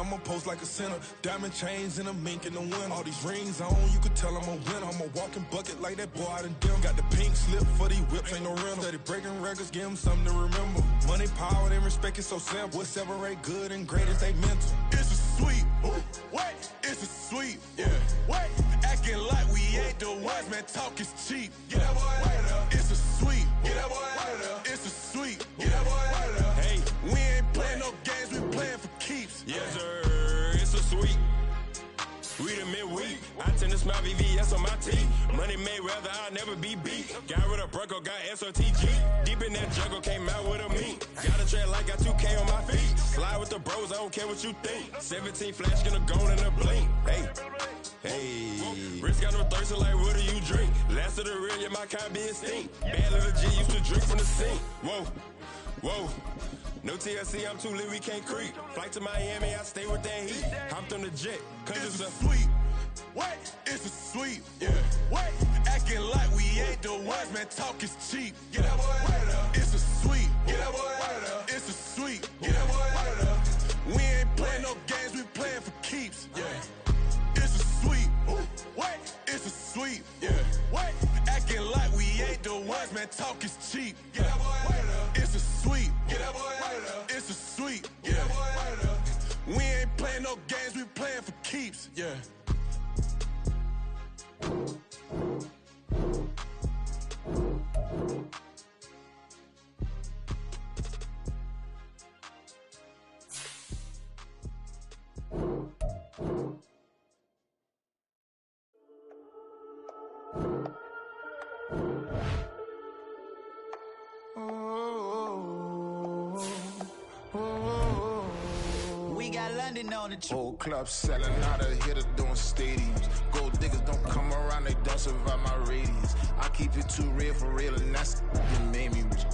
I'ma post like a sinner. Diamond chains and a mink in the wind. All these rings on, you could tell I'm a winner. I'm a walking bucket like that boy out in Denver. Got the pink slip for these whips, ain't no rental. Steady breaking records, give them something to remember. Money, power, and respect is so simple. What separate good and great is they mental. It's a sweet, what? It's a sweet, yeah. What? Acting like we ain't the ones, man, talk is cheap. Get that boy out of there. It's a sweet, get that boy out of there. It's a sweet, get that boy out of there. Hey, we ain't playing no games, we playing for keeps. Yes, sir, it's a sweet. Sweet and midweek. I tend to smile VVS on my teeth. Money made rather I'll never be beat. Got rid of Bronco, got SOTG. Deep in that jungle, came out with a meat. Got a trail like got 2K on my feet. Slide with the bros, I don't care what you think. 17 flash, gonna go in a blink. Hey. Hey, Rich got no thirsting like what do you drink? Last of the real, yeah, my kind be extinct. Bad little G used to drink from the sink. Whoa, whoa. No TLC, I'm too lit, we can't creep. Flight to Miami, I stay with that heat. Hopped on the jet, cause it's a sweet. What? It's a sweet. Yeah. What? Acting like we ain't the ones, man, talk is cheap. Get that boy out of there. It's a sweet. Get that boy out of there. It's a sweet. Get that boy out of there. We ain't playing no games, we playing for keeps. Yeah. It's a sweet. What? It's a sweet. Yeah. What? Acting like we ain't the ones, man, talk is cheap. Get that boy out of there. It's a sweet. Get that boy out of there. It's a sweet. Get that boy out of there. We ain't playing no games, we playing for keeps. Yeah. We got London on the Whole club selling out of hitter doing stadiums. Gold diggers don't come around, they don't survive my radius. I keep it too real for real, and that's what made me rich.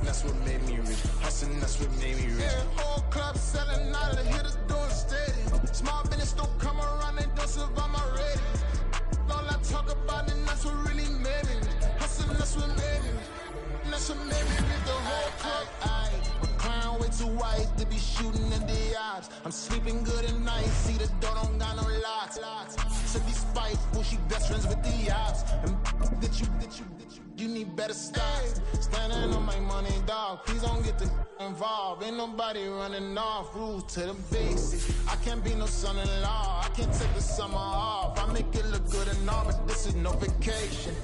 That's what made me rich. Hustling, that's what made me rich. Yeah, whole club selling out of hitters doing stadiums. Small business don't come around, they don't survive my radius. All I talk about, and that's what really made me rich. Hustling, that's what made me rich. And that's what made me rich. The whole club, clown way too white to be shooting in the eyes. I'm sleeping good at night, see the door don't got no locks. So these spiteful, she best friends with the ops. And that you need better stop. Standing on my money, dog, please don't get the involved. Ain't nobody running off, rules to the basics. I can't be no son-in-law, I can't take the summer off. I make it look good and all, but this is no vacation.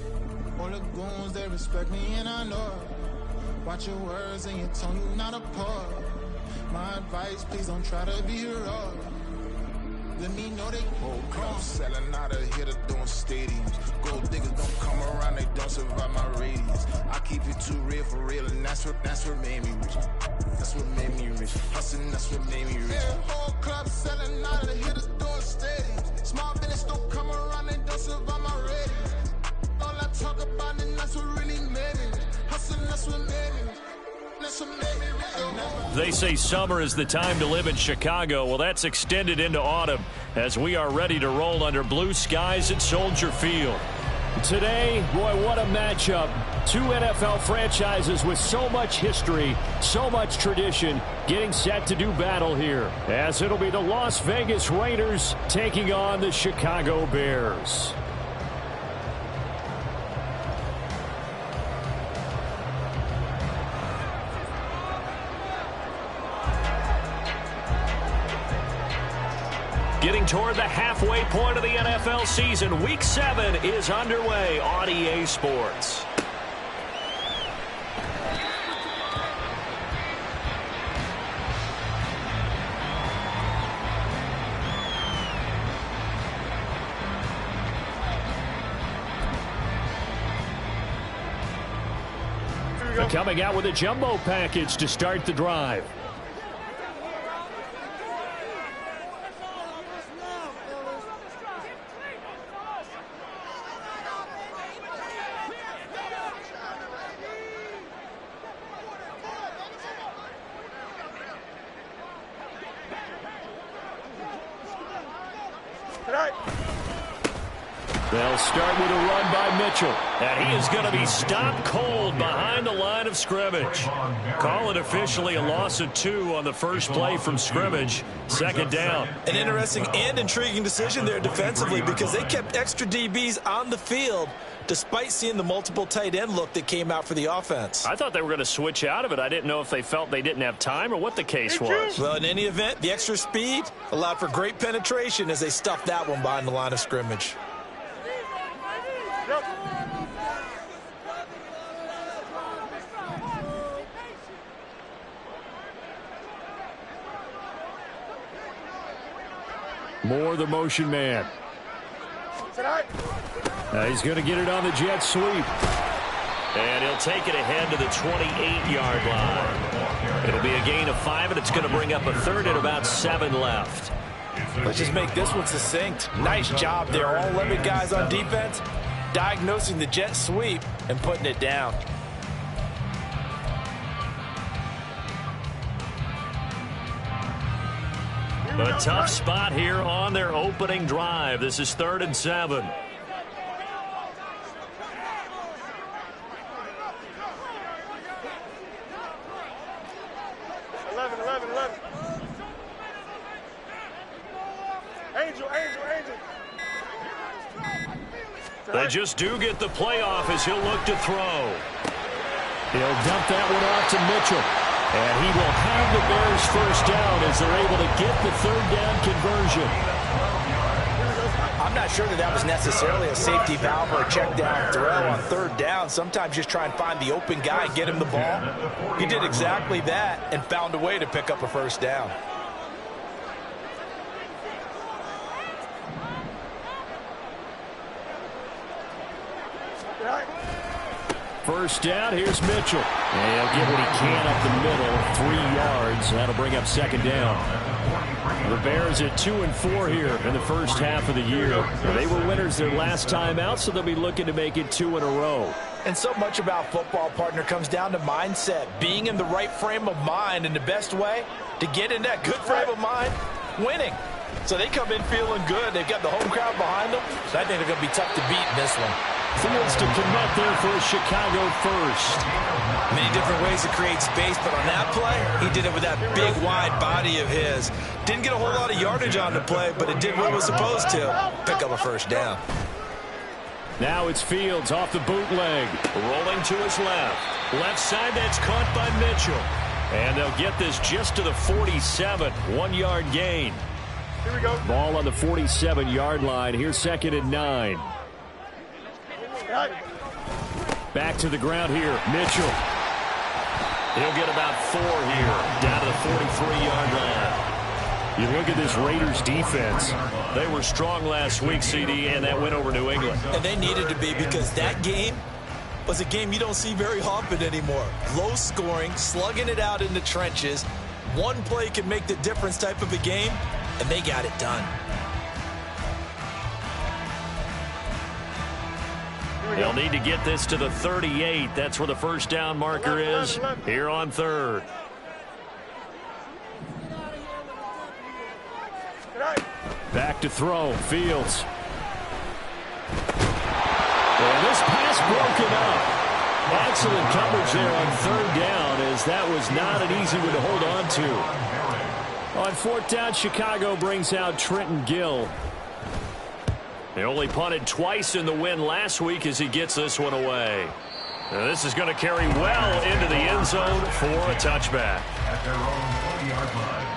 All the goons, they respect me and I know it. Watch your words and your tongue, you not a poet. My advice, please don't try to be heroic. Let me know they whole club selling out of hitter doing stadiums. Gold diggers don't come around, they don't survive my radius. I keep it too real for real, and that's what made me rich. That's what made me rich. Hustling, that's what made me rich. Yeah, whole club selling out of hitters doing stadiums. Small business don't come around, they don't survive my radius. All I talk about, and that's what really made me rich. Hustling, that's what made me rich. They say summer is the time to live in Chicago. Well, that's extended into autumn as we are ready to roll under blue skies at Soldier Field. Today, boy, what a matchup. Two NFL franchises with so much history, so much tradition, getting set to do battle here, as it'll be the Las Vegas Raiders taking on the Chicago Bears. Getting toward the halfway point of the NFL season, Week 7 is underway on EA Sports. Coming out with a jumbo package to start the drive. They'll start with a run by Mitchell. And he is going to be stopped cold behind the line of scrimmage. Call it officially a loss of 2 on the first play from scrimmage. Second down. An interesting and intriguing decision there defensively because they kept extra DBs on the field despite seeing the multiple tight end look that came out for the offense. I thought they were going to switch out of it. I didn't know if they felt they didn't have time or what the case was. Well, in any event, the extra speed allowed for great penetration as they stuffed that one behind the line of scrimmage. More the motion man. He's going to get it on the jet sweep. And he'll take it ahead to the 28-yard line. It'll be a gain of 5, and it's going to bring up a third and about 7 left. Let's just make this one succinct. Nice job there. All 11 guys on defense diagnosing the jet sweep and putting it down. A tough spot here on their opening drive. This is 3rd and 7. They just do get the playoff as he'll look to throw. He'll dump that one off to Mitchell. And he will have the Bears first down as they're able to get the 3rd down conversion. I'm not sure that was necessarily a safety valve or a check down throw on 3rd down. Sometimes just try and find the open guy and get him the ball. He did exactly that and found a way to pick up a first down. First down, here's Mitchell. And he'll get what he can up the middle, 3 yards. That'll bring up 2nd down. The Bears at 2-4 here in the first half of the year. They were winners their last time out, so they'll be looking to make it 2 in a row. And so much about football, partner, comes down to mindset. Being in the right frame of mind, and the best way to get in that good frame of mind, winning. So they come in feeling good. They've got the home crowd behind them. So I think they're going to be tough to beat in this one. Fields to connect there for a Chicago first. Many different ways to create space, but on that play, he did it with that big, wide body of his. Didn't get a whole lot of yardage on the play, but it did what it was supposed to. Pick up a first down. Now it's Fields off the bootleg. Rolling to his left. Left side, that's caught by Mitchell. And they'll get this just to the 47. 1-yard gain. Here we go. Ball on the 47-yard line. Here's 2nd and 9. Back to the ground here. Mitchell. He'll get about 4 here. Down to the 43-yard line. You look at this Raiders defense. They were strong last week, CD, and that went over New England. And they needed to be because that game was a game you don't see very often anymore. Low scoring, slugging it out in the trenches. One play can make the difference type of a game, and they got it done. They'll need to get this to the 38. That's where the first down marker is here on 3rd. Back to throw. Fields. And this pass broken up. Excellent coverage there on 3rd down, as that was not an easy one to hold on to. On 4th down, Chicago brings out Trenton Gill. They only punted twice in the win last week as he gets this one away. Now this is going to carry well into the end zone for a touchback. At their own 40-yard line.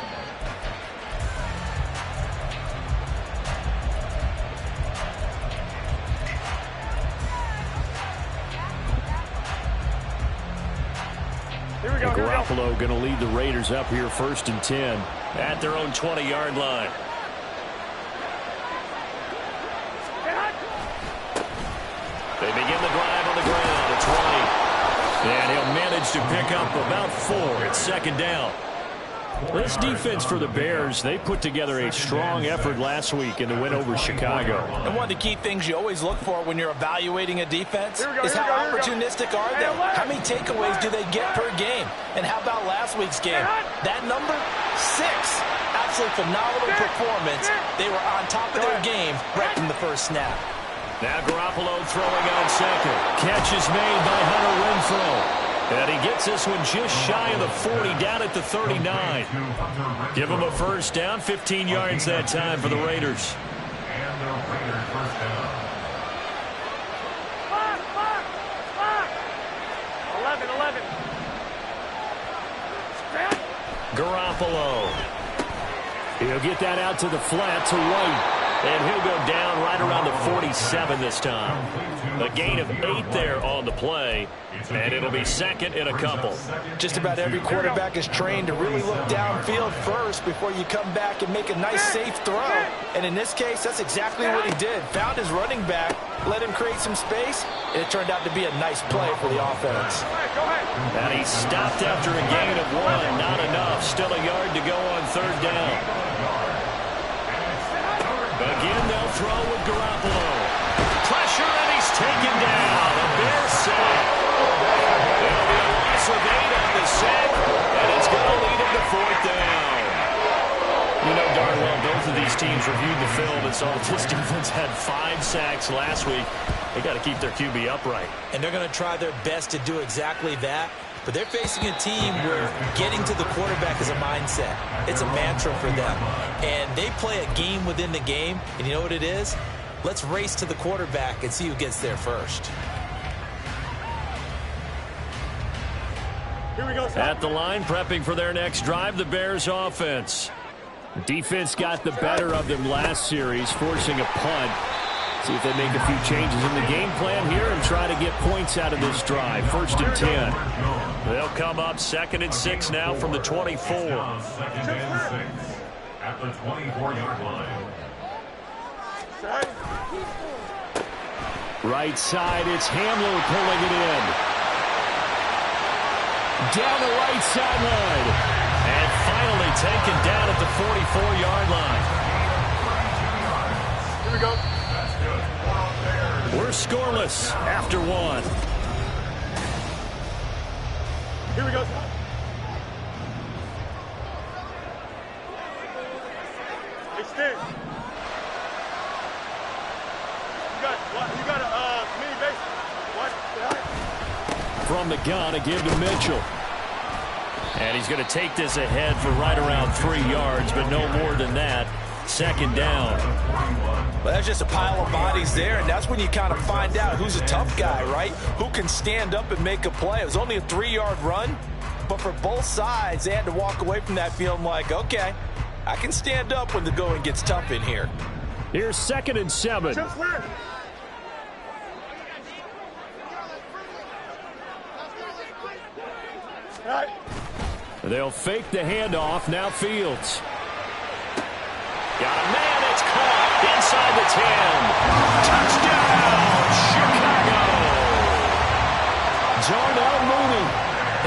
Garoppolo going to lead the Raiders up here 1st and 10 at their own 20-yard line. They begin the drive on the ground. It's right. And he'll manage to pick up about 4. It's 2nd down. This defense for the Bears, they put together a strong effort last week in the win over Chicago. And one of the key things you always look for when you're evaluating a defense is how opportunistic are they? How many takeaways do they get per game? And how about last week's game? That number, 6. Absolutely phenomenal performance. They were on top of their game right from the first snap. Now Garoppolo throwing on second. Catch is made by Hunter Renfrow. And he gets this one just shy of the 40, down at the 39. Give him a first down, 15 yards that time for the Raiders. And the Raiders first down. 11. Garoppolo. He'll get that out to the flat to White. And he'll go down right around the 47 this time. A gain of 8 there on the play. And it'll be second in a couple. Just about every quarterback is trained to really look downfield first before you come back and make a nice, safe throw. And in this case, that's exactly what he did. Found his running back, let him create some space, and it turned out to be a nice play for the offense. And he stopped after a gain of 1. Not enough. Still a yard to go on third down. Again, they'll throw with Garoppolo. Pressure, and he's taken down. A Bears sack. There'll be a loss of 8 on the sack, and it's going to lead him to fourth down. You know darn well both of these teams reviewed the film and saw this defense had 5 sacks last week. They got to keep their QB upright. And they're going to try their best to do exactly that. But they're facing a team where getting to the quarterback is a mindset. It's a mantra for them. And they play a game within the game. And you know what it is? Let's race to the quarterback and see who gets there first. Here we go. At the line, prepping for their next drive, the Bears offense. Defense got the better of them last series, forcing a punt. See if they make a few changes in the game plan here and try to get points out of this drive. 1st and 10. They'll come up 2nd and 6 now from the 24. 2nd and 6 at the 24-yard line. Right side, it's Hamler pulling it in. Down the right sideline. And finally taken down at the 44-yard line. Here we go. We're scoreless after 1. Here we go. Extend. You got a mini base. What? From the gun, a give to Mitchell. And he's going to take this ahead for right around 3 yards, but no more than that. 2nd down. Well, that's just a pile of bodies there, and that's when you kind of find out who's a tough guy, right? Who can stand up and make a play. It was only a 3-yard run, but for both sides, they had to walk away from that feeling like, okay, I can stand up when the going gets tough in here. Here's 2nd and 7. They'll fake the handoff. Now Fields. Got a man that's caught inside the 10. Touchdown, Chicago. Darnell Mooney.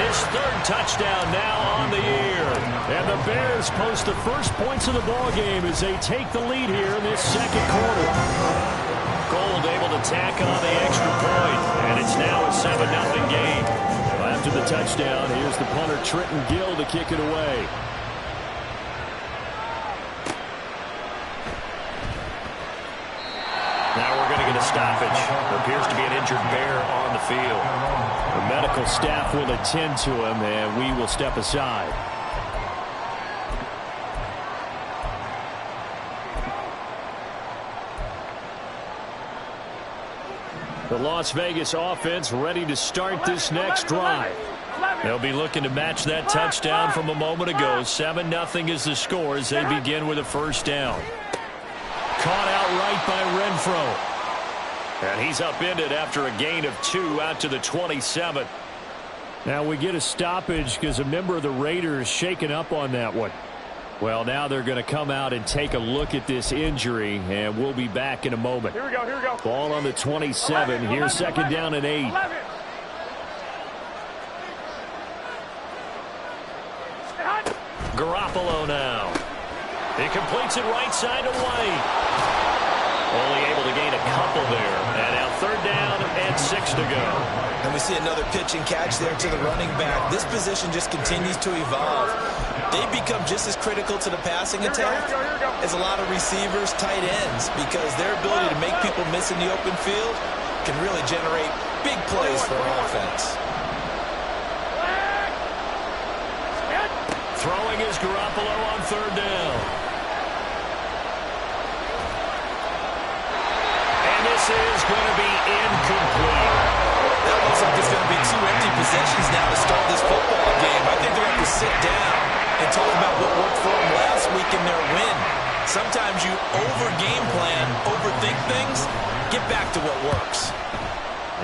His 3rd touchdown now on the year. And the Bears post the first points of the ballgame as they take the lead here in this 2nd quarter. Gold able to tack on the extra point. And it's now a 7-0 game. After the touchdown, here's the punter Trenton Gill to kick it away. Now we're going to get a stoppage. There appears to be an injured Bear on the field. The medical staff will attend to him, and we will step aside. The Las Vegas offense ready to start this next drive. They'll be looking to match that touchdown from a moment ago. 7-0 is the score as they begin with a first down. Caught out right by Renfrow. And he's upended after a gain of 2 out to the 27. Now we get a stoppage because a member of the Raiders shaken up on that one. Well, now they're going to come out and take a look at this injury, and we'll be back in a moment. Here we go, here we go. Ball on the 27. Here's 2nd down and 8. 11. Garoppolo now. He completes it right side to White. Only able to gain a couple there. And now 3rd down and 6 to go. And we see another pitch and catch there to the running back. This position just continues to evolve. They become just as critical to the passing attack as a lot of receivers, tight ends, because their ability to make people miss in the open field can really generate big plays for our offense. Throwing is Garoppolo on third down. And this is going to be incomplete. That looks like it's going to be 2 empty possessions now to start this football game. I think they're going to have to sit down and talk about what worked for them last week in their win. Sometimes you over-game plan, overthink things, get back to what works.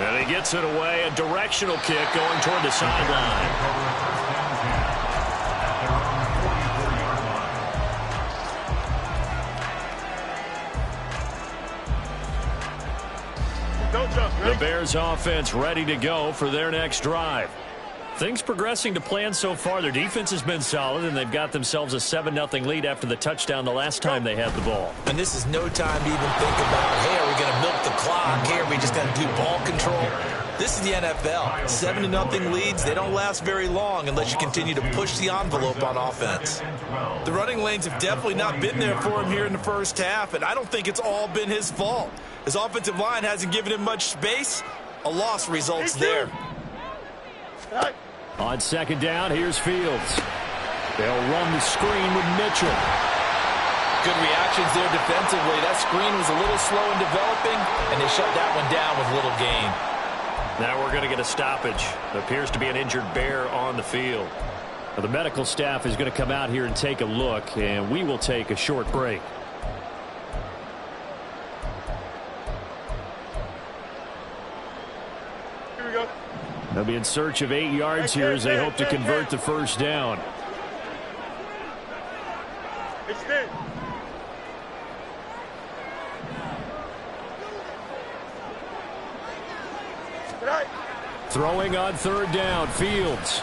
And he gets it away, a directional kick going toward the sideline. The Bears offense ready to go for their next drive. Things progressing to plan so far. Their defense has been solid, and they've got themselves a 7-0 lead after the touchdown the last time they had the ball. And this is no time to even think about, hey, are we going to milk the clock? Hey, are we just going to do ball control? This is the NFL. 7-0 leads, they don't last very long unless you continue to push the envelope on offense. The running lanes have definitely not been there for him here in the first half, and I don't think it's all been his fault. His offensive line hasn't given him much space. A loss results there. On second down, here's Fields. They'll run the screen with Mitchell. Good reactions there defensively. That screen was a little slow in developing, and they shut that one down with little gain. Now we're going to get a stoppage. There appears to be an injured Bear on the field. Now the medical staff is going to come out here and take a look, and we will take a short break. Here we go. They'll be in search of 8 yards here as they hope to convert the first down. Extend. Throwing on third down, Fields.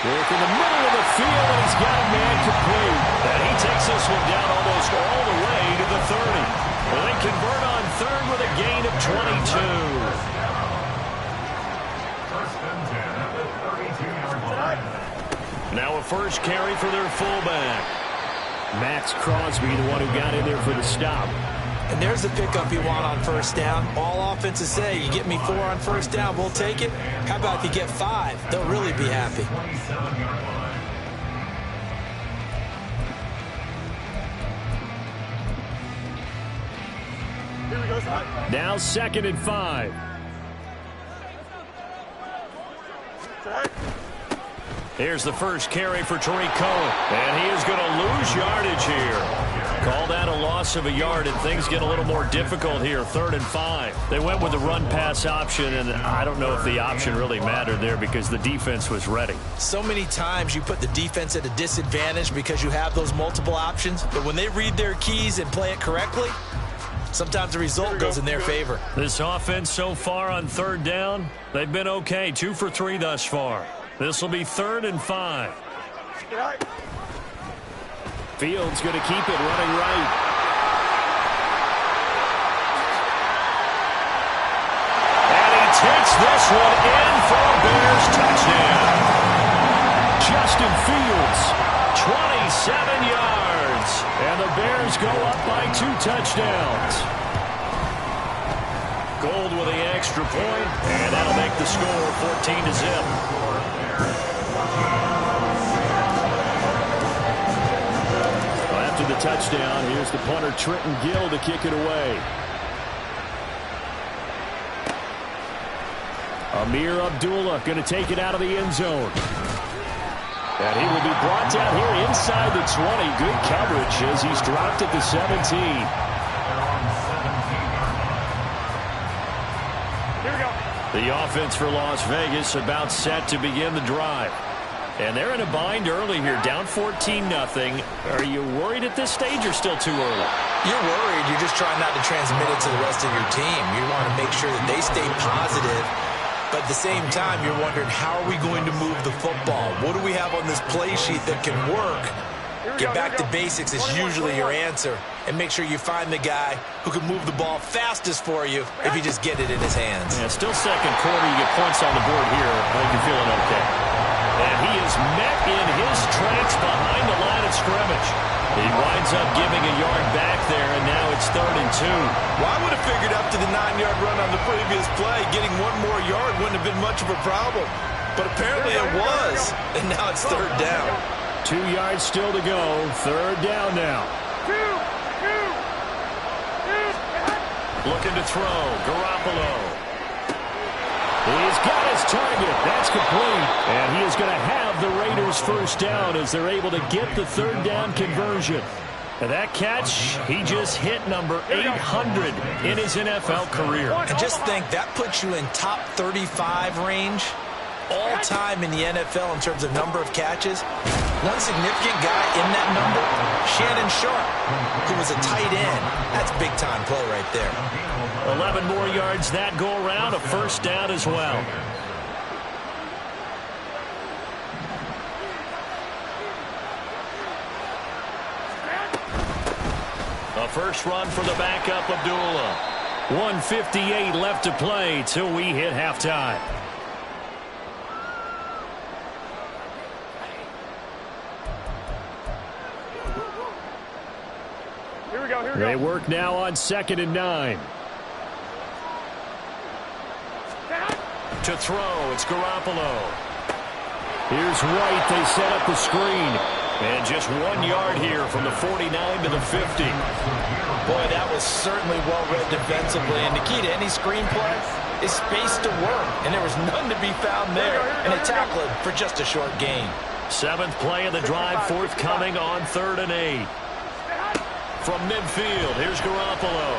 Work in the middle of the field, and he's got a man complete. And he takes this one down almost all the way to the 30. Well, they convert on third with a gain of 22. Now a first carry for their fullback. Max Crosby, the one who got in there for the stop. And there's the pickup you want on first down. All offenses say, you get me 4 on first down, we'll take it. How about if you get 5? They'll really be happy. Now 2nd and 5. Here's the first carry for Tariq Cohen. And he is going to lose yardage here. Call that a loss of a yard, and things get a little more difficult here. 3rd and 5. They went with the run-pass option, and I don't know if the option really mattered there because the defense was ready. So many times you put the defense at a disadvantage because you have those multiple options, but when they read their keys and play it correctly, sometimes the result goes in their favor. This offense so far on 3rd down, they've been okay. 2 for 3 thus far. This will be 3rd and 5. Fields going to keep it running right. And he takes this one in for a Bears touchdown. Justin Fields, 27 yards. And the Bears go up by 2 touchdowns. Gold with the extra point, and that'll make the score 14-0. After the touchdown, here's the punter Trenton Gill to kick it away. Amir Abdullah going to take it out of the end zone. And he will be brought down here inside the 20. Good coverage as he's dropped at the 17. Here we go. The offense for Las Vegas about set to begin the drive. And they're in a bind early here, down 14-0. Are you worried at this stage or still too early? You're worried. You're just trying not to transmit it to the rest of your team. You want to make sure that they stay positive. But at the same time, you're wondering, how are we going to move the football? What do we have on this play sheet that can work Get back to basics is usually your answer. And make sure you find the guy who can move the ball fastest for you if you just get it in his hands. Yeah, still second quarter. You get points on the board here. I think you're feeling okay. And he is met in his tracks behind the line of scrimmage. He winds up giving a yard back there, and now it's 3rd and 2. Well, I would have figured up to the 9-yard run on the previous play. Getting one more yard wouldn't have been much of a problem. But apparently it was, and now it's 3rd down. 2 yards still to go. 3rd down now. Looking to throw. Garoppolo. He's got his target. That's complete. And he is going to have the Raiders first down as they're able to get the 3rd down conversion. And that catch, he just hit number 800 in his NFL career. And just think, that puts you in top 35 range all time in the NFL in terms of number of catches. One significant guy in that number, Shannon Sharp, who was a tight end. That's big-time play right there. 11 more yards that go around, a first down as well. A first run for the backup, Abdullah. 1:58 left to play till we hit halftime. They work now on 2nd and 9. To throw, it's Garoppolo. Here's White. They set up the screen. And just 1 yard here from the 49 to the 50. Boy, that was certainly well-read defensively. And the key to any screen play is space to work. And there was none to be found there. And a tackle for just a short gain. 7th play of the drive, forthcoming on 3rd and 8. From midfield, here's Garoppolo.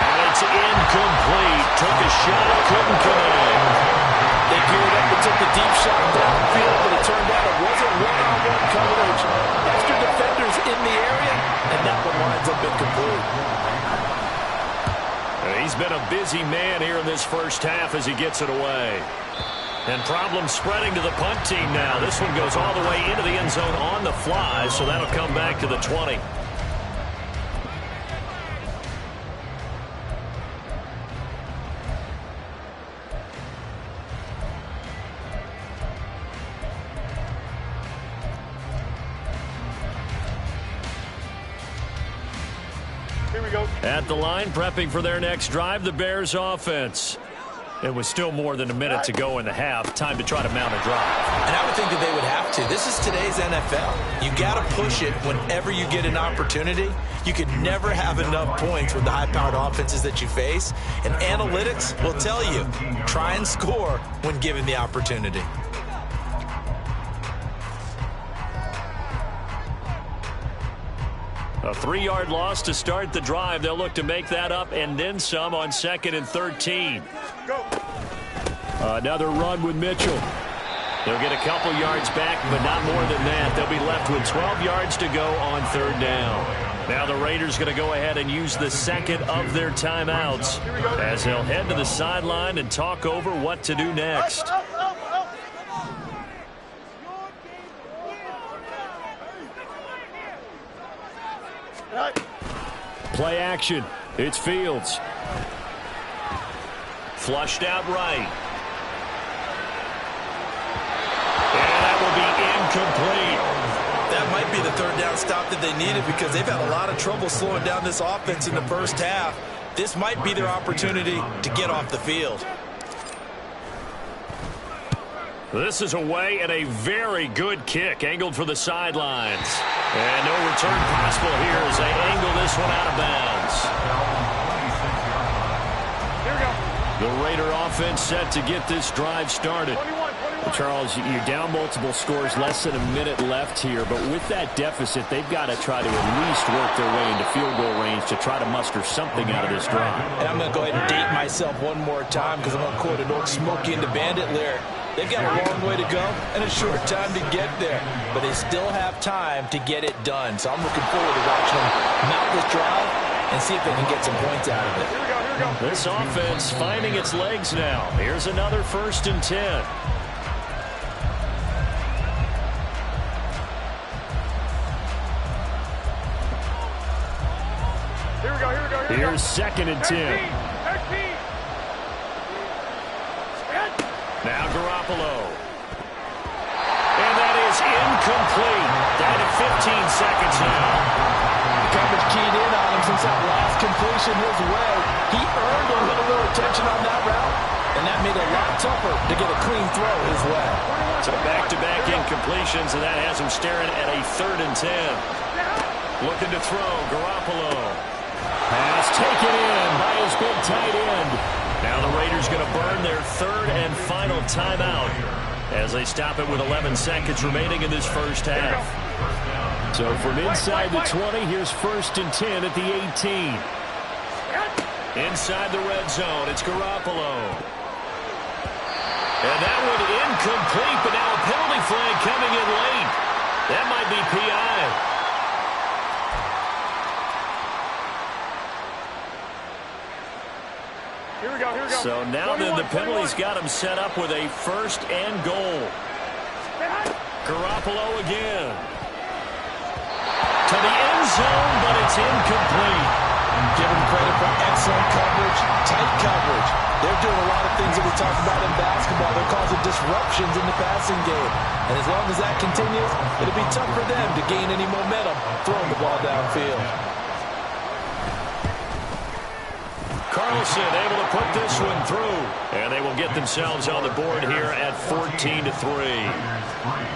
And it's incomplete. Took a shot, couldn't connect. They geared up and took the deep shot downfield, but it turned out it wasn't one-on-one coverage. Extra defenders in the area, and that one winds up incomplete. He's been a busy man here in this first half as he gets it away. And problems spreading to the punt team now. This one goes all the way into the end zone on the fly, so that'll come back to the 20. Here we go. At the line, prepping for their next drive, the Bears offense. It was still more than a minute to go in the half. Time to try to mount a drive. And I would think that they would have to. This is today's NFL. You got to push it whenever you get an opportunity. You could never have enough points with the high-powered offenses that you face. And analytics will tell you, try and score when given the opportunity. A 3-yard loss to start the drive. They'll look to make that up and then some on 2nd and 13. Go. Another run with Mitchell. They'll get a couple yards back, but not more than that. They'll be left with 12 yards to go on 3rd down. Now the Raiders going to go ahead and use the second of their timeouts as they'll head to the sideline and talk over what to do next. Play action. It's Fields. Flushed out right. And that will be incomplete. That might be the 3rd down stop that they needed because they've had a lot of trouble slowing down this offense in the first half. This might be their opportunity to get off the field. This is away and a very good kick angled for the sidelines. And no return possible here as they angle this one out of bounds. Here we go. The Raider offense set to get this drive started. 21. Charles, you're down multiple scores, less than a minute left here. But with that deficit, they've got to try to at least work their way into field goal range to try to muster something out of this drive. And I'm going to go ahead and date myself one more time because I'm going to quote an old Smokey and the Bandit lyric. They've got a long way to go and a short time to get there. But they still have time to get it done. So I'm looking forward to watching them mount this drive and see if they can get some points out of it. Here we go. Here we go. This offense finding its legs now. Here's another 1st and 10. 2nd and 10. Now Garoppolo. And that is incomplete. Down to 15 seconds now. The coverage keyed in on him since that last completion his way. He earned a little more attention on that route, and that made it a lot tougher to get a clean throw his way. So back-to-back incompletions, and that has him staring at a 3rd and 10. Looking to throw, Garoppolo. Pass taken in by his big tight end. Now the Raiders going to burn their 3rd and final timeout as they stop it with 11 seconds remaining in this first half. So from inside the 20, here's 1st and 10 at the 18. Inside the red zone, it's Garoppolo. And that one incomplete, but now a penalty flag coming in late. That might be PI. Here we go. So now then the penalty's got him set up with a 1st and goal. Garoppolo again. To the end zone, but it's incomplete. Give him credit for excellent coverage, tight coverage. They're doing a lot of things that we talk about in basketball. They're causing disruptions in the passing game. And as long as that continues, it'll be tough for them to gain any momentum throwing the ball downfield. Carlson able to put this one through. And they will get themselves on the board here at 14-3.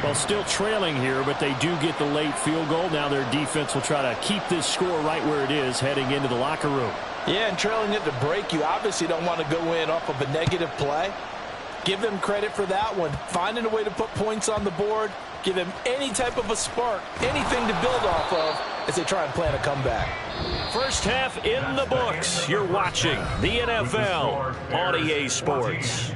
Well, still trailing here, but they do get the late field goal. Now their defense will try to keep this score right where it is heading into the locker room. Yeah, and trailing it to break, you obviously don't want to go in off of a negative play. Give them credit for that one. Finding a way to put points on the board. Give them any type of a spark, anything to build off of as they try and plan a comeback. First half in the books. You're watching the NFL on EA Sports.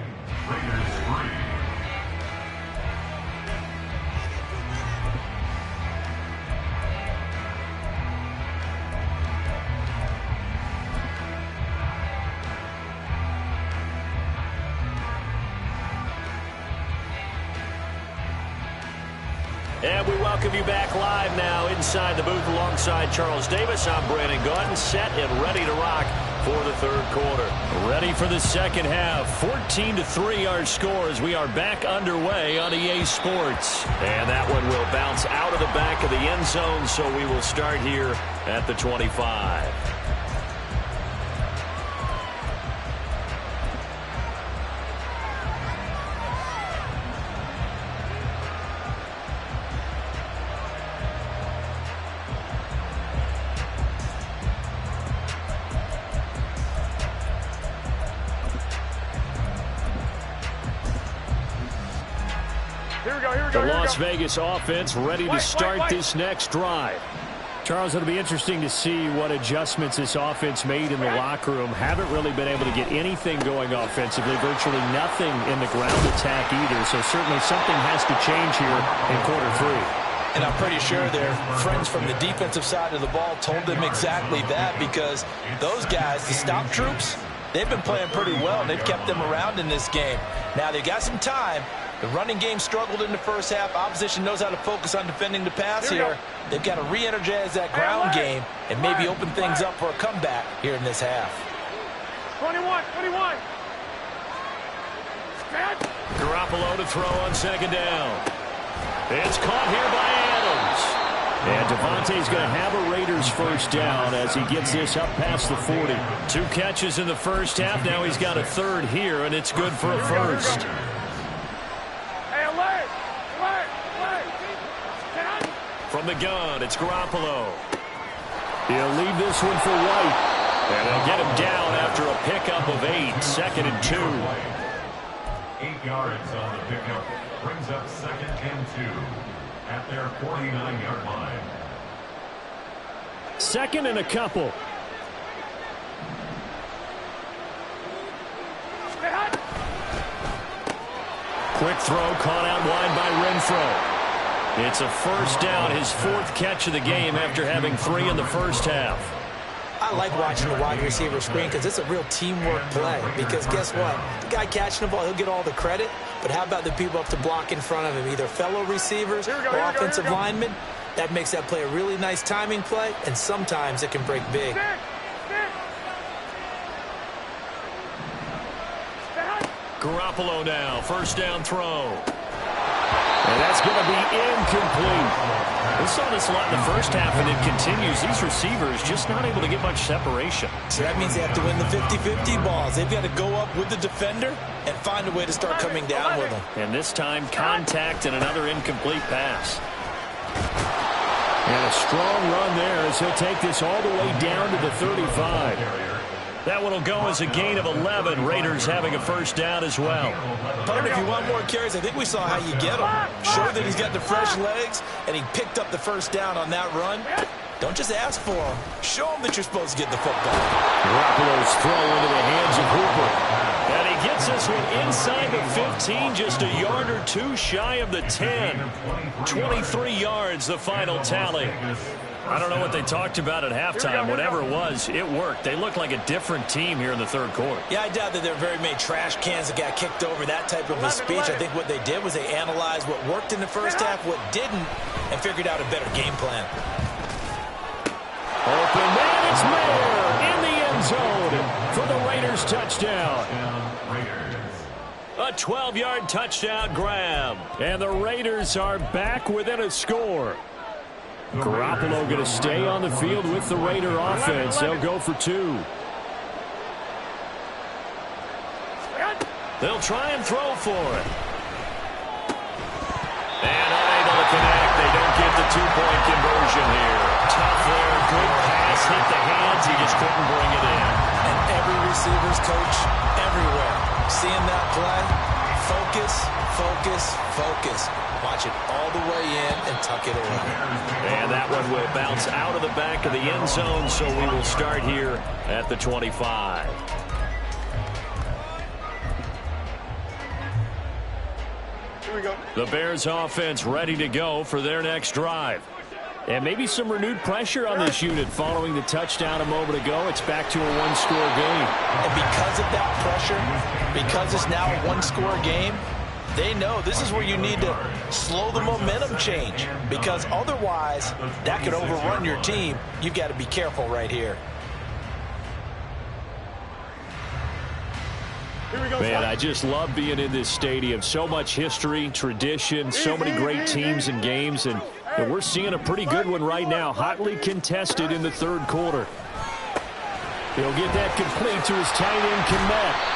And we welcome you back live now inside the booth alongside Charles Davis. I'm Brandon Gaudin, set and ready to rock for the 3rd quarter. Ready for the 2nd half. 14-3 our score as we are back underway on EA Sports. And that one will bounce out of the back of the end zone, so we will start here at the 25. The Las Vegas offense ready to start this next drive. Charles, it'll be interesting to see what adjustments this offense made in the locker room. Haven't really been able to get anything going offensively, virtually nothing in the ground attack either. So certainly something has to change here in quarter 3. And I'm pretty sure their friends from the defensive side of the ball told them exactly that, because those guys, the stop troops, they've been playing pretty well. They've kept them around in this game. Now they've got some time. The running game struggled in the first half. Opposition knows how to focus on defending the pass here. They've got to re-energize that ground game and maybe open things up for a comeback here in this half. 21. Garoppolo to throw on 2nd down. It's caught here by Adams. And Devontae's going to have a Raiders 1st down as he gets this up past the 40. 2 catches in the first half. Now he's got a 3rd here, and it's good for a 1st. From the gun, it's Garoppolo. He'll leave this one for White. And they'll get him down after a pickup of 8. 2nd and 2. 8 yards on the pickup. Brings up 2nd and 2 at their 49-yard line. 2nd and a couple. Quick throw caught out wide by Renfro. It's a 1st down, his 4th catch of the game after having 3 in the first half. I like watching the wide receiver screen because it's a real teamwork play. Because guess what? The guy catching the ball, he'll get all the credit. But how about the people up to block in front of him, either fellow receivers or offensive linemen? That makes that play a really nice timing play, and sometimes it can break big. Garoppolo now, first down throw. And that's going to be incomplete. We saw this a lot in the first half, and it continues. These receivers just not able to get much separation. So that means they have to win the 50-50 balls. They've got to go up with the defender and find a way to start coming down with them. And this time, contact and another incomplete pass. And a strong run there as he'll take this all the way down to the 35. That one will go as a gain of 11. Raiders having a first down as well. Partner, if you want more carries, I think we saw how you get him. Show that he's got the fresh legs, and he picked up the first down on that run. Don't just ask for him. Show him that you're supposed to get the football. Garoppolo's throw into the hands of Hooper. And he gets this one inside the 15, just a yard or two shy of the 10. 23 yards, the final tally. I don't know what they talked about at halftime. Whatever it was, it worked. They looked like a different team here in the third quarter. Yeah, I doubt that there were very many trash cans that got kicked over, that type of a speech. I think what they did was they analyzed what worked in the first half, what didn't, and figured out a better game plan. Open man, it's Mayer in the end zone for the Raiders touchdown. A 12-yard touchdown grab. And the Raiders are back within a score. Garoppolo going to stay on the field with the Raider offense. They'll go for 2. They'll try and throw for it. And unable to connect. They don't get the 2-point conversion here. Tough there. Good pass. Hit the hands. He just couldn't bring it in. And every receiver's coach everywhere. Seeing that play, focus, focus, focus. Watch it all the way in and tuck it away. And that one will bounce out of the back of the end zone, so we will start here at the 25. Here we go. The Bears offense ready to go for their next drive. And maybe some renewed pressure on this unit following the touchdown a moment ago. It's back to a one-score game. And because of that pressure, because it's now a one-score game, they know this is where you need to slow the momentum change, because otherwise that could overrun your team. You've got to be careful right here. Man, I just love being in this stadium. So much history, tradition, so many great teams and games, and we're seeing a pretty good one right now, hotly contested in the third quarter. He'll get that complete to his tight end, Kmet.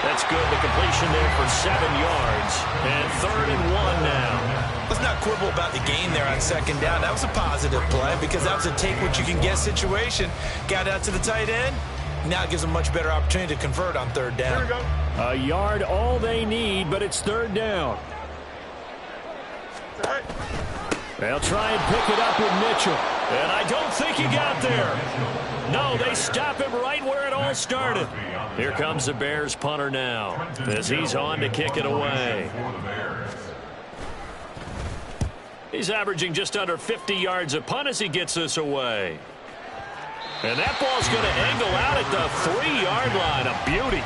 That's good. The completion there for 7 yards. And 3rd and 1 now. Let's not quibble about the gain there on second down. That was a positive play because that was a take-what-you-can-get situation. Got out to the tight end. Now it gives them much better opportunity to convert on 3rd down. A yard all they need, but it's 3rd down. They'll try and pick it up with Mitchell. And I don't think he got there. No, they stop him right where it all started. Here comes the Bears punter now as he's on to kick it away. He's averaging just under 50 yards a punt as he gets this away. And that ball's going to angle out at the 3-yard line. A beauty.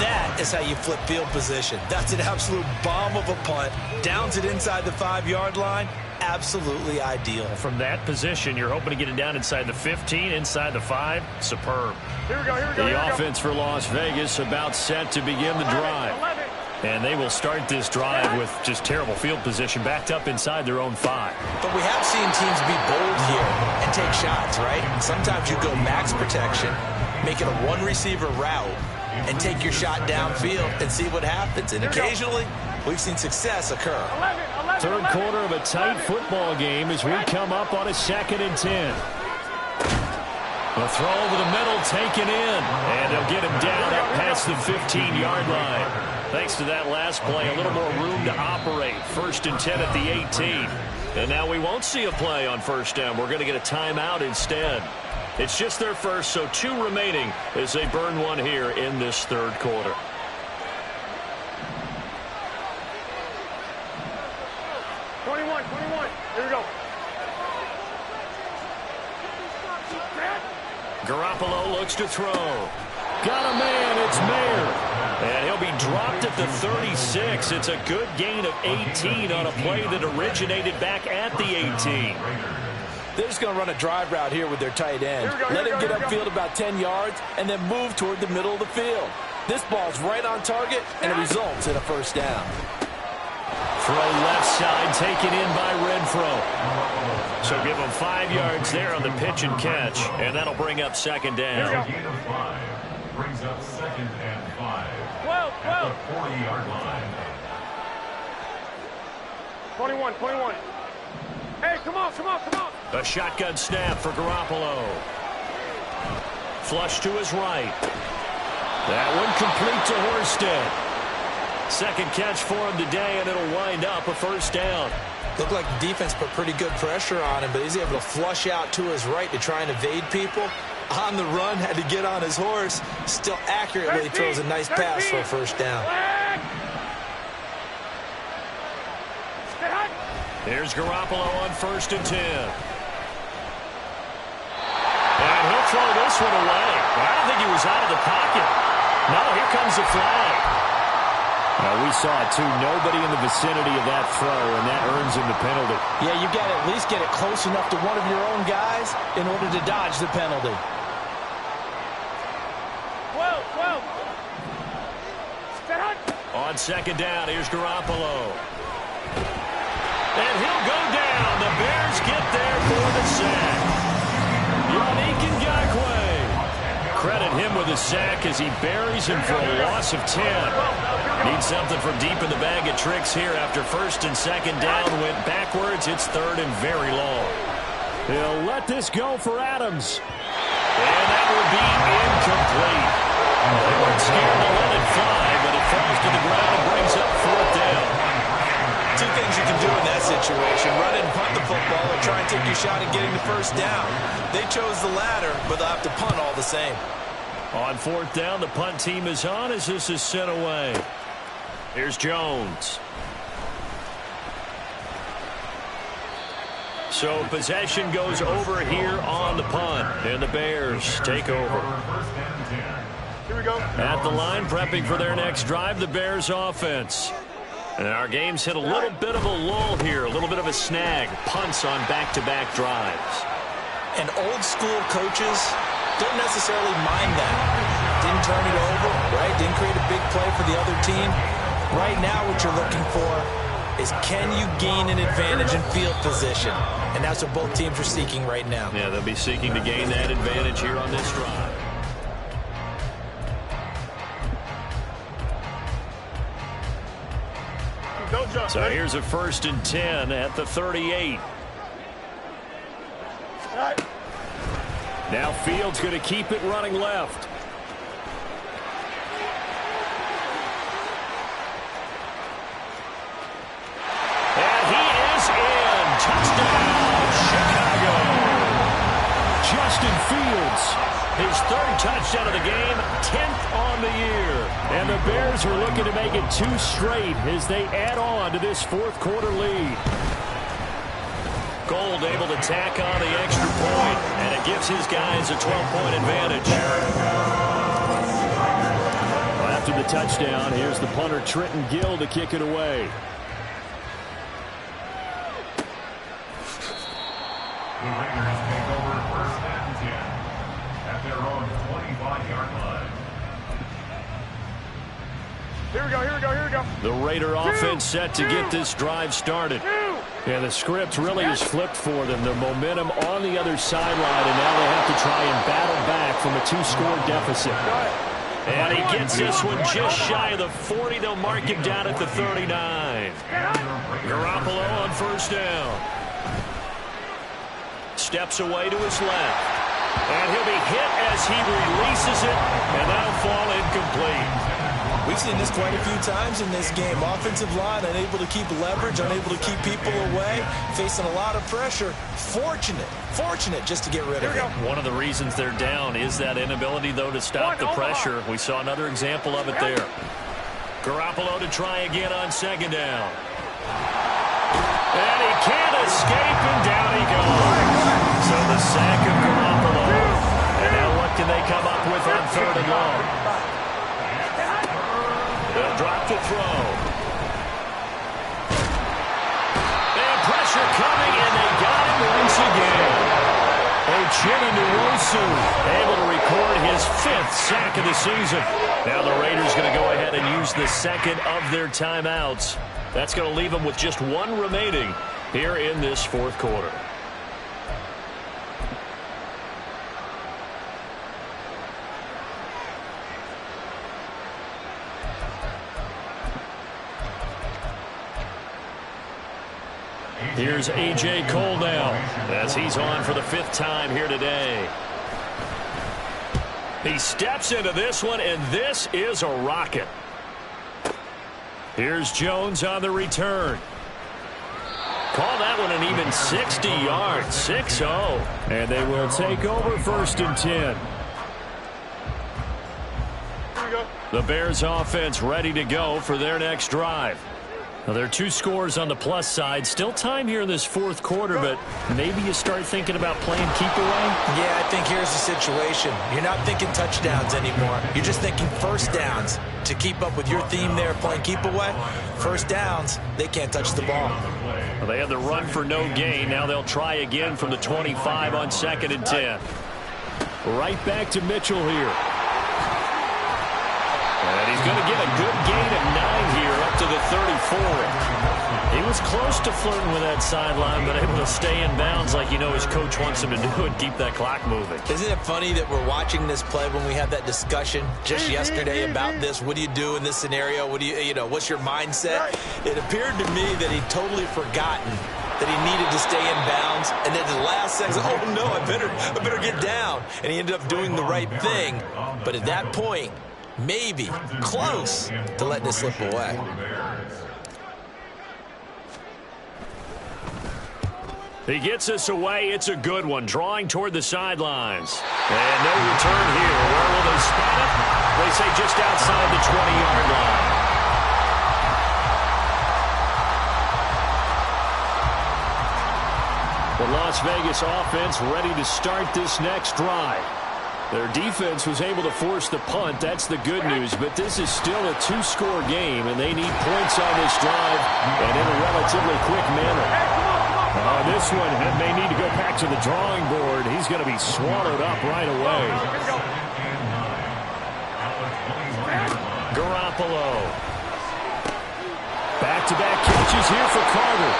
That is how you flip field position. That's an absolute bomb of a punt. Downs it inside the 5-yard line. Absolutely ideal. From that position, you're hoping to get it down inside the 15, inside the 5. Superb. Here we go. The offense for Las Vegas about set to begin the drive. And they will start this drive with just terrible field position, backed up inside their own 5. But we have seen teams be bold here and take shots, right? Sometimes you go max protection, make it a one-receiver route, and take your shot downfield and see what happens. And occasionally, we've seen success occur. Third quarter of a tight football game as we come up on a 2nd and 10. The throw over the middle taken in. And they'll get him down up past the 15-yard line. Thanks to that last play, a little more room to operate. 1st and 10 at the 18. And now we won't see a play on 1st down. We're going to get a timeout instead. It's just their first, so 2 remaining as they burn one here in this third quarter. Here we go. Garoppolo looks to throw. Got a man, it's Mayer. And he'll be dropped at the 36. It's a good gain of 18 on a play that originated back at the 18. They're just going to run a drive route here with their tight end. Let him get upfield about 10 yards and then move toward the middle of the field. This ball's right on target, and it results in a first down. Throw left side, taken in by Renfro. So give him 5 yards there on the pitch and catch, and that'll bring up second down. Gain of 5 brings up 2nd and 5 12. at the 40-yard line. 21. Hey, come on. A shotgun snap for Garoppolo. Flush to his right. That one complete to Horsted. Second catch for him today, and it'll wind up a first down. Looked like the defense put pretty good pressure on him, but he's able to flush out to his right to try and evade people. On the run, had to get on his horse. Still accurately throws a nice pass for a first down. Here's Garoppolo on 1st and 10. And he'll throw this one away. I don't think he was out of the pocket. No, here comes the flag. We saw it, too. Nobody in the vicinity of that throw, and that earns him the penalty. Yeah, you got to at least get it close enough to one of your own guys in order to dodge the penalty. 12. On second down, here's Garoppolo. And he'll go down. The Bears get there for the sack. Yannick Ngakoue. Credit him with a sack as he buries him for a loss of 10. Needs something from deep in the bag of tricks here after 1st and 2nd down. Went backwards. It's 3rd and very long. He'll let this go for Adams. And that will be incomplete. They weren't scared to let it fly, but it falls to the ground and brings up 4th down. Two things you can do in that situation: run it and punt the football, or try and take your shot at getting the first down. They chose the latter, but they'll have to punt all the same. On 4th down, the punt team is on as this is sent away. Here's Jones. So possession goes over here on the punt, and the Bears take over. Here we go. At the line, prepping for their next drive, the Bears offense. And our game's hit a little bit of a lull here, a little bit of a snag. Punts on back-to-back drives. And old school coaches don't necessarily mind that. Didn't turn it over, right? Didn't create a big play for the other team. Right now what you're looking for is, can you gain an advantage in field position? And that's what both teams are seeking right now. Yeah, they'll be seeking to gain that advantage here on this drive. Don't jump. So here's a 1st and 10 at the 38. Now Fields going to keep it running left. And he is in. Touchdown, Chicago. Justin Fields, his 3rd touchdown of the game, 10th on the year. And the Bears are looking to make it 2 straight as they add on to this 4th quarter lead. Gold able to tack on the extra point, and it gives his guys a 12-point advantage. After the touchdown, here's the punter Trenton Gill to kick it away. The Raiders take over 1st and 10 at their own 25-yard line. Here we go. The Raider offense set to get this drive started. Yeah, the script really is flipped for them. The momentum on the other sideline, and now they have to try and battle back from a 2-score deficit. And he gets this one just shy of the 40. They'll mark him down at the 39. Garoppolo on 1st down. Steps away to his left. And he'll be hit as he releases it, and that'll fall incomplete. We've seen this quite a few times in this game. Offensive line unable to keep leverage, unable to keep people away, facing a lot of pressure. Fortunate just to get rid of it. One of the reasons they're down is that inability, though, to stop the pressure. We saw another example of it there. Garoppolo to try again on 2nd down. And he can't escape, and down he goes. So the sack of Garoppolo. And now what can they come up with on 3rd and long? They'll drop to throw. And pressure coming, and they got him once again. Uchenna Nwosu able to recover record his 5th sack of the season. Now the Raiders going to go ahead and use the second of their timeouts. That's going to leave them with just one remaining here in this fourth quarter. Here's A.J. Cole now as he's on for the 5th time here today. He steps into this one, and this is a rocket. Here's Jones on the return. Call that one an even 60 yards, 6-0. And they will take over 1st and 10. The Bears offense ready to go for their next drive. Now, there are 2 scores on the plus side. Still time here in this fourth quarter, but maybe you start thinking about playing keep away? Yeah, I think here's the situation. You're not thinking touchdowns anymore. You're just thinking first downs. To keep up with your theme there, playing keep away, first downs, they can't touch the ball. Well, they had the run for no gain. Now they'll try again from the 25 on 2nd and 10. Right back to Mitchell here. And he's going to get a good gain of 9 here up to the 34. He was close to flirting with that sideline, but able to stay in bounds like his coach wants him to do and keep that clock moving. Isn't it funny that we're watching this play when we had that discussion just yesterday about this? What do you do in this scenario? What do what's your mindset? It appeared to me that he'd totally forgotten that he needed to stay in bounds, and then the last second, oh no, I better get down. And he ended up doing the right thing. But at that point, maybe close to letting it slip away. He gets us away. It's a good one. Drawing toward the sidelines. And no return here. Where will they spot it? They say just outside the 20-yard line. The Las Vegas offense ready to start this next drive. Their defense was able to force the punt. That's the good news. But this is still a 2-score game, and they need points on this drive and in a relatively quick manner. This one may need to go back to the drawing board. He's going to be swallowed up right away. Garoppolo. Back-to-back catches here for Carter.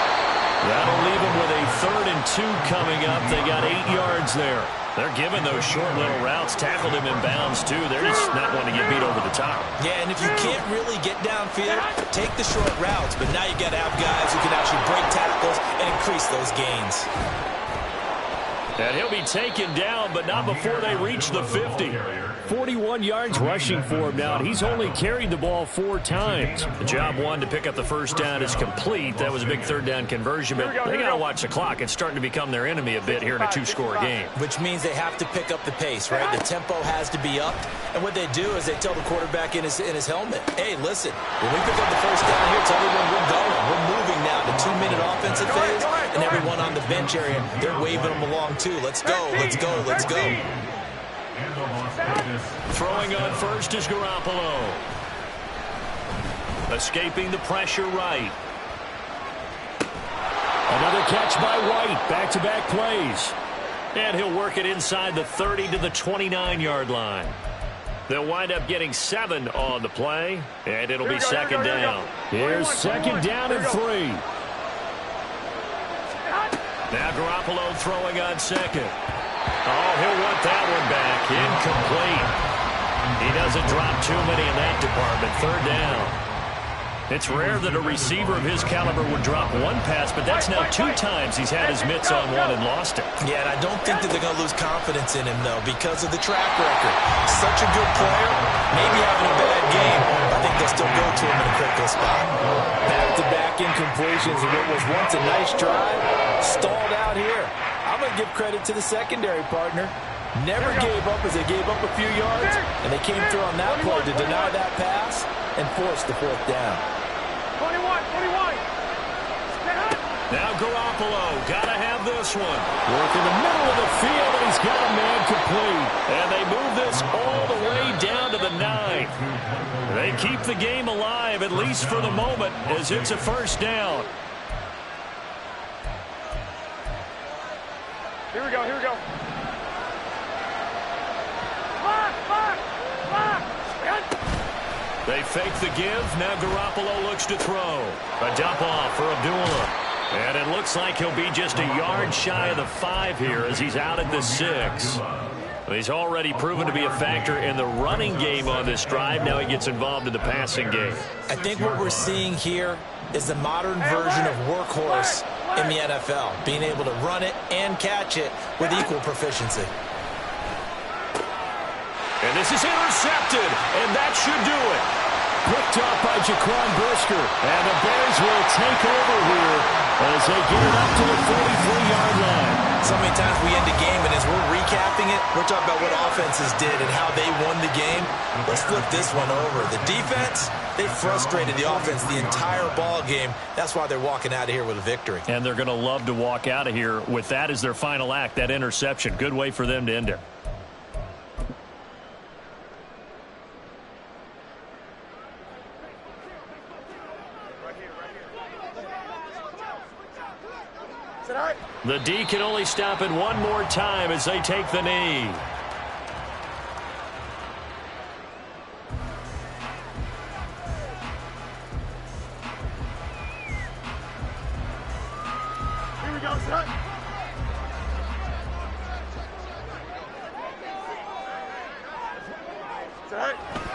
That'll leave him with a 3rd and 2 coming up. They got 8 yards there. They're giving those short little routes. Tackled him in bounds, too. They're just not wanting to get beat over the top. Yeah, and if you can't really get downfield, take the short routes. But now you got to have guys who can actually break tackles and increase those gains. And he'll be taken down, but not before they reach the 50. 41 yards rushing for him now, and he's only carried the ball 4 times. The job 1 to pick up the first down is complete. That was a big 3rd down conversion, but they got to watch the clock. It's starting to become their enemy a bit here in a 2-score game. Which means they have to pick up the pace, right? The tempo has to be up. And what they do is they tell the quarterback in his helmet, hey, listen, when we pick up the first down here, tell everyone we're going. We're moving now to 2-minute offensive phase, and everyone on the bench area, they're waving them along too. Let's go, let's go, let's go. Throwing on first is Garoppolo. Escaping the pressure right. Another catch by White. Back-to-back plays. And he'll work it inside the 30 to the 29-yard line. They'll wind up getting 7 on the play, and it'll be 2nd down. Here's 2nd down and 3. Now Garoppolo throwing on 2nd. Oh, he'll want that one back. Incomplete. He doesn't drop too many in that department. 3rd down. It's rare that a receiver of his caliber would drop 1 pass, but that's now 2 times he's had his mitts on one and lost it. Yeah, and I don't think that they're going to lose confidence in him, though, because of the track record. Such a good player, maybe having a bad game. I think they'll still go to him in a critical spot. Back-to-back incompletions of what was once a nice drive, stalled out here. I'm going to give credit to the secondary partner. Never gave up as they gave up a few yards, and they came through on that play to deny that pass and force the 4th down. 21. Now Garoppolo, gotta have this one. Work in the middle of the field, and he's got a man complete. And they move this all the way down to the 9. They keep the game alive, at least for the moment, as it's a 1st down. Here we go. They fake the give. Now Garoppolo looks to throw. A dump off for Abdullah. And it looks like he'll be just a yard shy of the 5 here as he's out at the 6. He's already proven to be a factor in the running game on this drive. Now he gets involved in the passing game. I think what we're seeing here is the modern version of workhorse in the NFL, being able to run it and catch it with equal proficiency. And this is intercepted, and that should do it. Picked up by Jaquan Brisker, and the Bears will take over here as they get it up to the 43-yard line. So many times we end a game, and as we're recapping it, we're talking about what offenses did and how they won the game. Let's flip this one over. The defense, they frustrated the offense the entire ball game. That's why they're walking out of here with a victory. And they're going to love to walk out of here with that as their final act, that interception. Good way for them to end it. The D can only stop it one more time as they take the knee. Here we go, son.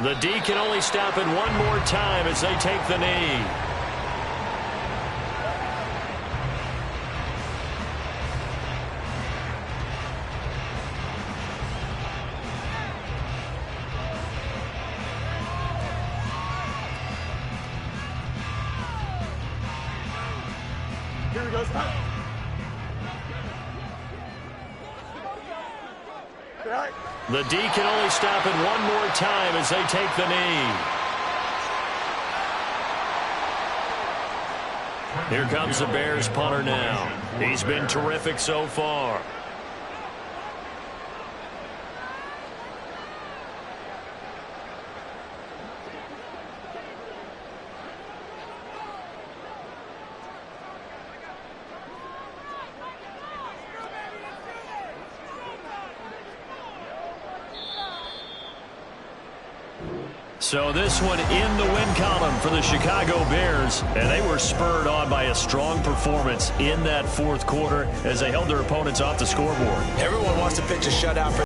The D can only stop it one more time as they take the knee. Here we go, son. The D can only stop it one more time as they take the knee. Here comes the Bears punter now. He's been terrific so far. So this one in the win column for the Chicago Bears, and they were spurred on by a strong performance in that fourth quarter as they held their opponents off the scoreboard. Everyone wants to pitch a shutout for